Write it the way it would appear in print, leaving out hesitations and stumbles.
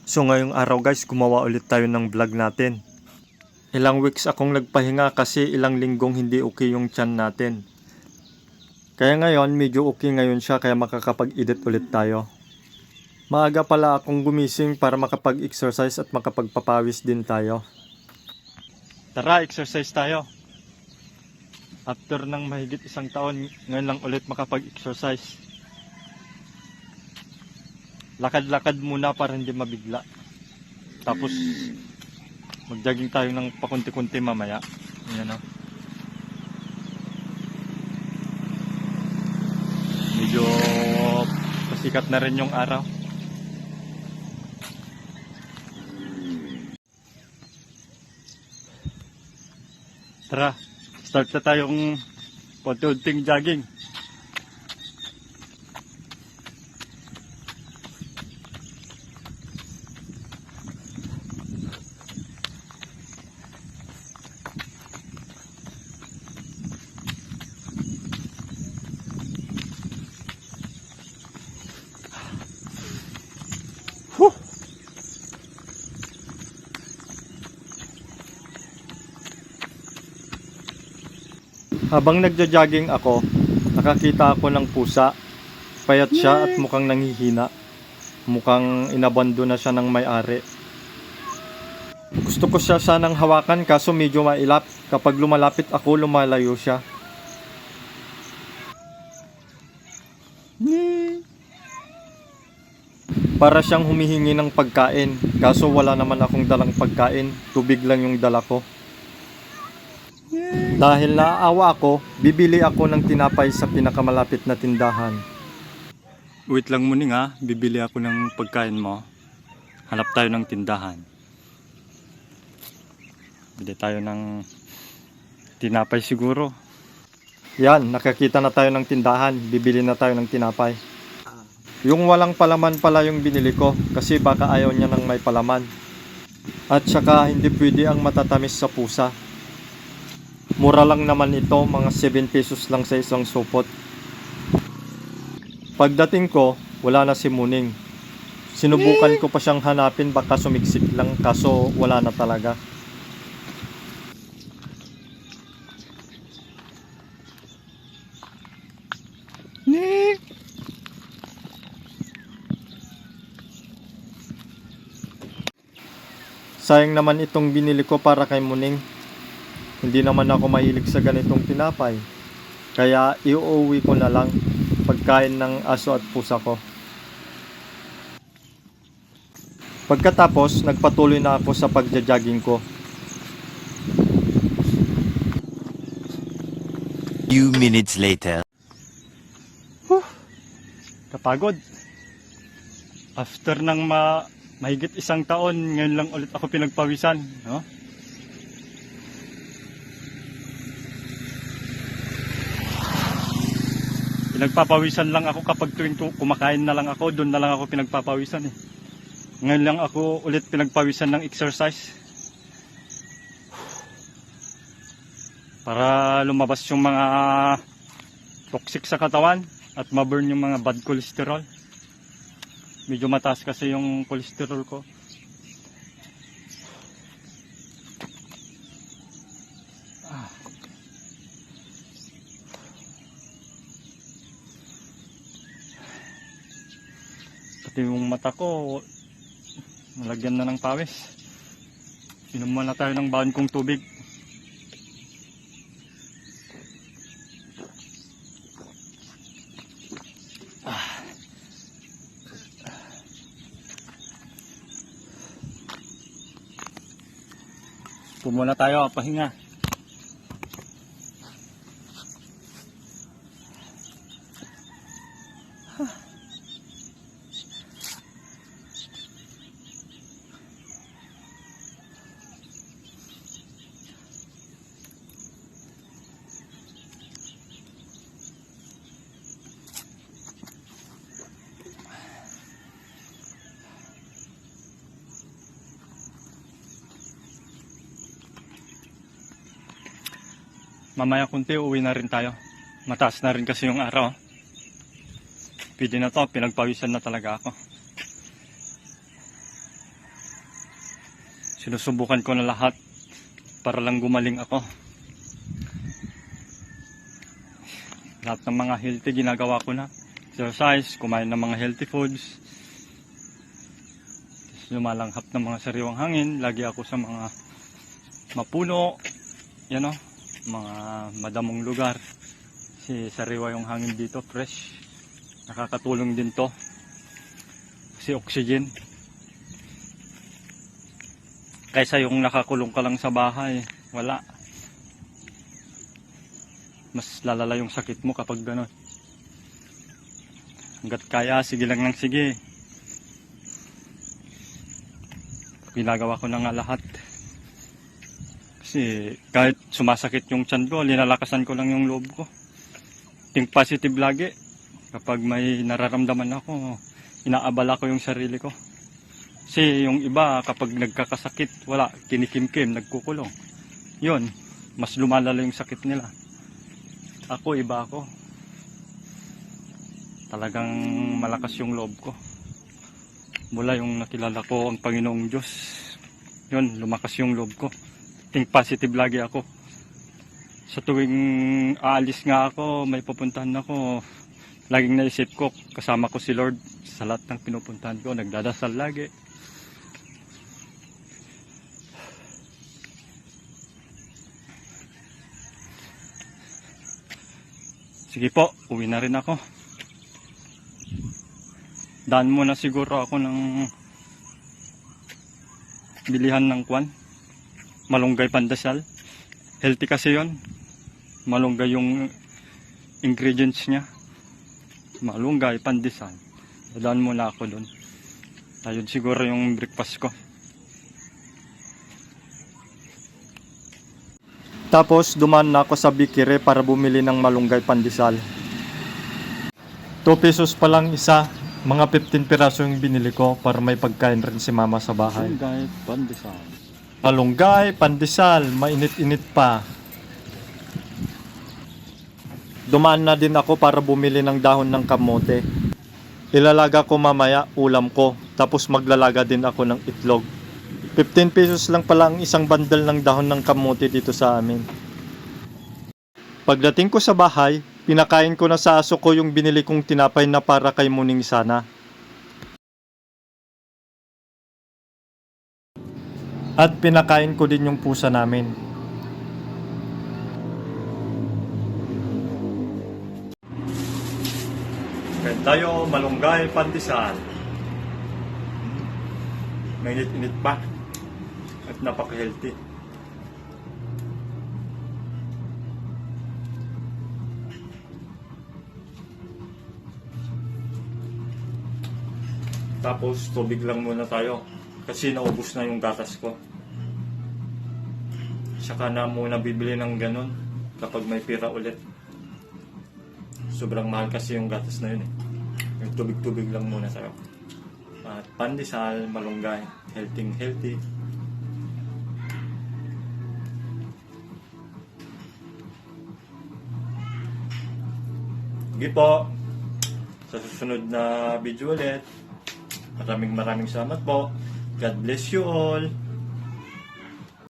So ngayong araw guys, gumawa ulit tayo ng vlog natin. Ilang weeks akong nagpahinga kasi ilang linggong hindi okay yung tiyan natin. Kaya ngayon, medyo okay ngayon siya kaya makakapag-edit ulit tayo. Maaga pala akong gumising para makapag-exercise at makapagpapawis din tayo. Tara, exercise tayo. After ng mahigit isang taon, ngayon lang ulit makapag-exercise. Lakad-lakad muna para hindi mabigla. Tapos mag-jogging tayo ng pakunti-kunti mamaya. Ayan o. Medyo pasikat na rin yung araw. Tara, start na tayong paunti-unting jogging. Habang nagja-jogging ako, nakakita ako ng pusa. Payat siya at mukhang nanghihina. Mukhang inabando na siya ng may-ari. Gusto ko siya sanang hawakan kaso medyo mailap. Kapag lumalapit ako, lumalayo siya. Para siyang humihingi ng pagkain. Kaso wala naman akong dalang pagkain. Tubig lang yung dala ko. Dahil naaawa ako, bibili ako ng tinapay sa pinakamalapit na tindahan. Wait lang muning ha, bibili ako ng pagkain mo. Hanap tayo ng tindahan. Bili tayo ng tinapay siguro. Yan, nakakita na tayo ng tindahan, bibili na tayo ng tinapay. Yung walang palaman pala yung binili ko, kasi baka ayaw niya ng may palaman. At saka hindi pwede ang matatamis sa pusa. Mura lang naman ito, mga 7 pesos lang sa isang supot. Pagdating ko, wala na si Muning. Sinubukan ko pa siyang hanapin, baka sumiksik lang, kaso wala na talaga. Sayang naman itong binili ko para kay Muning. Hindi naman ako mahilig sa ganitong tinapay. Kaya iuuwi ko na lang pagkain ng aso at pusa ko. Pagkatapos, nagpatuloy na ako sa pagja-jogging ko. Few minutes later. Kapagod. After ng mahigit isang taon, ngayon lang ulit ako pinagpawisan. No? Pinagpapawisan lang ako kapag tuwing kumakain na lang ako, doon na lang ako pinagpapawisan eh. Ngayon lang ako ulit pinagpawisan ng exercise. Para lumabas yung mga toxic sa katawan at ma-burn yung mga bad cholesterol. Medyo mataas kasi yung cholesterol ko. Pati yung mata ko nalagyan na ng pawis. Inom muna tayo ng baon kong tubig. Pumuna tayo, pahinga. Mamaya kunti uwi na rin tayo. Mataas na rin kasi yung araw. Pwede na to, pinagpawisan na talaga ako. Sinusubukan ko na lahat para lang gumaling ako. Lahat ng mga healthy ginagawa ko na. Exercise, kumain ng mga healthy foods. Lumalanghap ng mga sariwang hangin. Lagi ako sa mga mapuno, yan o, mga madamong lugar. Kasi sariwa yung hangin dito, fresh. Nakakatulong din to. Kasi oxygen. Kaysa yung nakakulong ka lang sa bahay, wala. Mas lalala yung sakit mo kapag gano'n. Hanggat kaya, sige lang ng sige. Ginagawa ko na nga lahat. Kasi kahit sumasakit yung tiyan ko, linalakasan ko lang yung loob ko. Think positive lagi. Kapag may nararamdaman ako, inaabala ko yung sarili ko. Kasi yung iba, kapag nagkakasakit, wala, kinikimkim, nagkukulong. Yun, mas lumalala yung sakit nila. Ako, iba ako. Talagang malakas yung loob ko. Mula yung nakilala ko ang Panginoong Diyos. Yun, lumakas yung loob ko. Think positive lagi ako. Sa tuwing aalis nga ako, may pupuntahan ako, laging naisip ko, kasama ko si Lord sa lahat ng pinupuntahan ko. Nagdadasal lagi. Sige po, uwi na rin ako. Daan muna siguro ako ng bilihan ng kwan. Malunggay pandesal. Healthy kasi yon. Malunggay yung ingredients niya. Malunggay pandesal. Daan muna ako doon. Ayun siguro yung breakfast ko. Tapos dumaan na ako sa Bikire para bumili ng malunggay pandesal. 2 pesos pa lang isa. Mga 15 piraso yung binili ko para may pagkain rin si mama sa bahay. Malunggay pandesal. Malunggay, pandesal, mainit-init pa. Dumaan na din ako para bumili ng dahon ng kamote. Ilalaga ko mamaya ulam ko, tapos maglalaga din ako ng itlog. 15 pesos lang pala ang isang bundle ng dahon ng kamote dito sa amin. Pagdating ko sa bahay, pinakain ko na sa aso ko yung binili kong tinapay na para kay Muning sana. At pinakain ko din yung pusa namin. Kain tayo, malunggay pandesal. Mainit-init pa. At napaka-healthy. Tapos tubig lang muna tayo kasi naubos na yung gatas ko. Saka na muna bibili ng ganun kapag may pira ulit. Sobrang mahal kasi yung gatas na yun eh. Yung tubig-tubig lang muna tayo. At pandesal, malunggay, healthy. Sige po. Sa susunod na video ulit. Maraming salamat po. God bless you all.